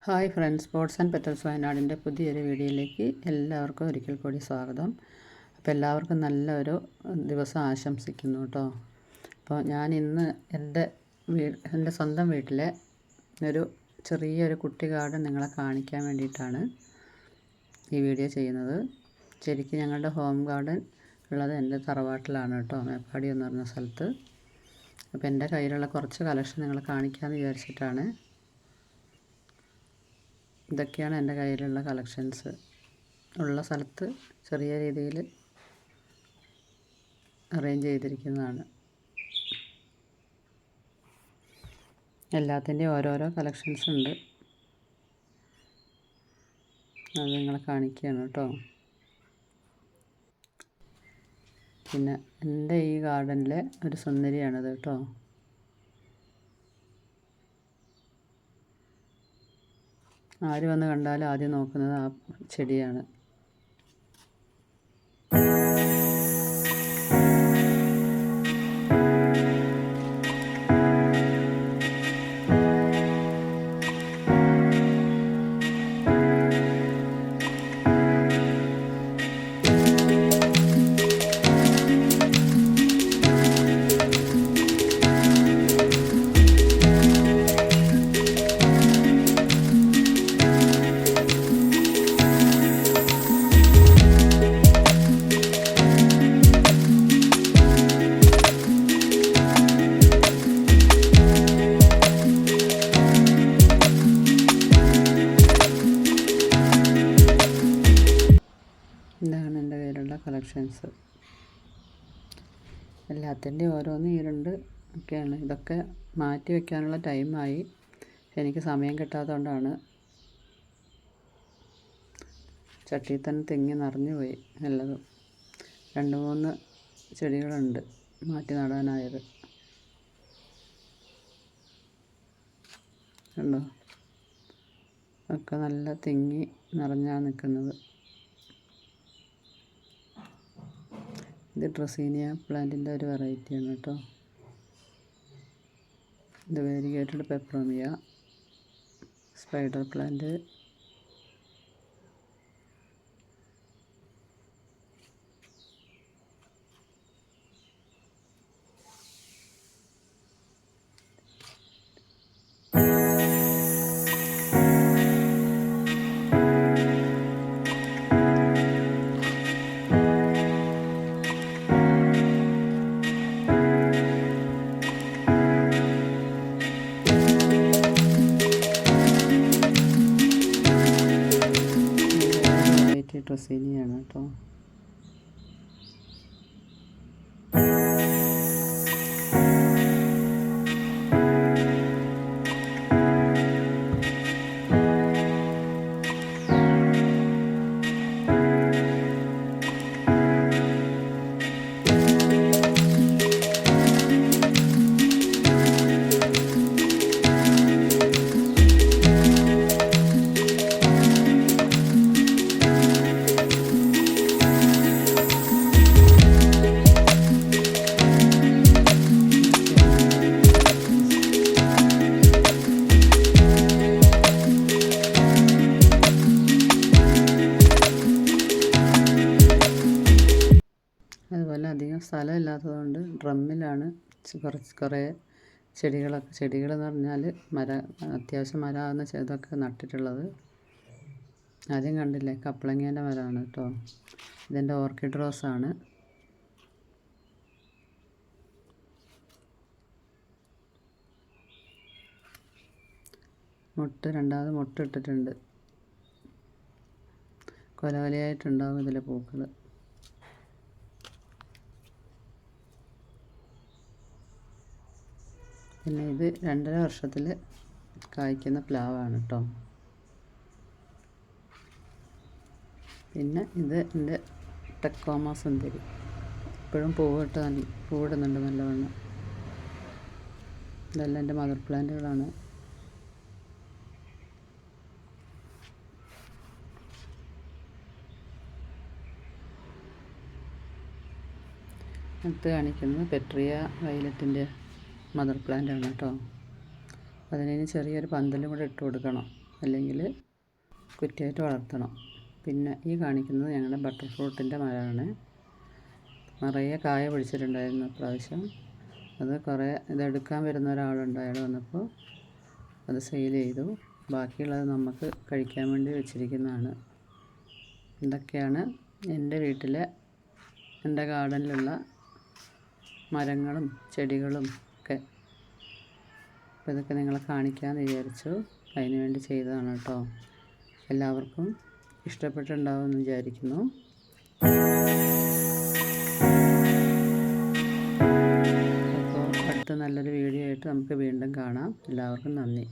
Hi friends, sports and petals വയനാടിൻ്റെ പുതിയൊരു വീഡിയോയിലേക്ക് എല്ലാവർക്കും ഒരിക്കൽ കൂടി സ്വാഗതം. അപ്പോൾ എല്ലാവർക്കും നല്ലൊരു ദിവസം ആശംസിക്കുന്നു കേട്ടോ. അപ്പോൾ ഞാൻ ഇന്ന് എൻ്റെ സ്വന്തം വീട്ടിലെ ഒരു ചെറിയൊരു കുട്ടി ഗാർഡൻ നിങ്ങളെ കാണിക്കാൻ വേണ്ടിയിട്ടാണ് ഈ വീഡിയോ ചെയ്യുന്നത്. ശരിക്കും ഞങ്ങളുടെ ഹോം ഗാർഡൻ ഉള്ളത് എൻ്റെ തറവാട്ടിലാണ് കേട്ടോ, മേപ്പാടി എന്ന് പറഞ്ഞ സ്ഥലത്ത്. അപ്പോൾ എൻ്റെ കയ്യിലുള്ള കുറച്ച് കളക്ഷൻ നിങ്ങളെ കാണിക്കാമെന്ന് വിചാരിച്ചിട്ടാണ്. ഇതൊക്കെയാണ് എൻ്റെ കയ്യിലുള്ള കളക്ഷൻസ്. ഉള്ള സ്ഥലത്ത് ചെറിയ രീതിയിൽ അറേഞ്ച് ചെയ്തിരിക്കുന്നതാണ്. എല്ലാത്തിൻ്റെയും ഓരോരോ കളക്ഷൻസ് ഉണ്ട്, അത് നിങ്ങളെ കാണിക്കുകയാണ് കേട്ടോ. പിന്നെ എൻ്റെ ഈ ഗാർഡനിലെ ഒരു സുന്ദരിയാണിത് കേട്ടോ. ആര് വന്ന് കണ്ടാലും ആദ്യം നോക്കുന്നത് ആ ചെടിയാണ്. ഇതാണ് എൻ്റെ കയ്യിലുള്ള കളക്ഷൻസ്. എല്ലാത്തിൻ്റെയും ഓരോന്ന് ഈ രണ്ട് ഒക്കെയാണ്. ഇതൊക്കെ മാറ്റി വയ്ക്കാനുള്ള ടൈമായി, എനിക്ക് സമയം കിട്ടാത്തതുകൊണ്ടാണ്. ചട്ടിയിൽ തന്നെ തെങ്ങി നിറഞ്ഞു പോയി നല്ലതും. 2-3 ചെടികളുണ്ട് മാറ്റി നടാനായത്. കണ്ടോ, ഒക്കെ നല്ല തെങ്ങി നിറഞ്ഞാണ് നിൽക്കുന്നത്. ഇത് ഡ്രസീനിയ പ്ലാന്റിൻ്റെ ഒരു വെറൈറ്റിയാണ് കേട്ടോ. ഇത് വേരിഗേറ്റഡ് പെപ്പറോമിയ, സ്പൈഡർ പ്ലാന്റ്, ഡ്രസീനിയാണ് കേട്ടോ. അതുപോലെ അധികം സ്ഥലമില്ലാത്തതുകൊണ്ട് ഡ്രമ്മിലാണ് കുറേ ചെടികളെന്ന് പറഞ്ഞാൽ അത്യാവശ്യം മരമാകുന്ന ഇതൊക്കെ നട്ടിട്ടുള്ളത്. ആദ്യം കണ്ടില്ലേ, കപ്ലങ്ങേൻ്റെ മരമാണ് കേട്ടോ. ഇതെൻ്റെ ഓർക്കിഡ് റോസാണ്. രണ്ടാമത് മുട്ട ഇട്ടിട്ടുണ്ട്. കൊലകൊലയായിട്ടുണ്ടാകും ഇതിലെ പൂക്കൾ. പിന്നെ ഇത് 2.5 വർഷത്തിൽ കായ്ക്കുന്ന പ്ലാവാണ് കേട്ടോ. പിന്നെ ഇത് എൻ്റെ ടെക്കോമ സുന്ദരി, ഇപ്പോഴും പൂവിടുന്നുണ്ട് നല്ലവണ്ണം. ഇതെല്ലാം എൻ്റെ മദർ പ്ലാന്റുകളാണ്. അടുത്ത് കാണിക്കുന്നത് പെട്രിയ വയലറ്റിൻ്റെ മദർ പ്ലാന്റാണ് കേട്ടോ. അതിന് ചെറിയൊരു പന്തലും കൂടെ ഇട്ട് കൊടുക്കണം. അല്ലെങ്കിൽ കുറ്റിയായിട്ട് വളർത്തണം. പിന്നെ ഈ കാണിക്കുന്നത് ഞങ്ങളുടെ ബട്ടർ ഫ്രൂട്ടിൻ്റെ മരമാണ്. നിറയെ കായ പിടിച്ചിട്ടുണ്ടായിരുന്നു ഇപ്രാവശ്യം. അത് കുറേ ഇതെടുക്കാൻ വരുന്ന ഒരാളുണ്ട്. അയാൾ വന്നപ്പോൾ അത് സെയിൽ ചെയ്തു. ബാക്കിയുള്ളത് നമുക്ക് കഴിക്കാൻ വേണ്ടി വെച്ചിരിക്കുന്നതാണ്. ഇതൊക്കെയാണ് എൻ്റെ വീട്ടിലെ എൻ്റെ ഗാർഡനിലുള്ള മരങ്ങളും ചെടികളും ഒക്കെ. അപ്പോൾ ഇതൊക്കെ നിങ്ങളെ കാണിക്കാമെന്ന് വിചാരിച്ചു. അതിന് വേണ്ടി ചെയ്തതാണ് കേട്ടോ. എല്ലാവർക്കും ഇഷ്ടപ്പെട്ടിട്ടുണ്ടാവുമെന്ന് വിചാരിക്കുന്നു. അപ്പോൾ അടുത്ത നല്ലൊരു വീഡിയോ ആയിട്ട് നമുക്ക് വീണ്ടും കാണാം. എല്ലാവർക്കും നന്ദി.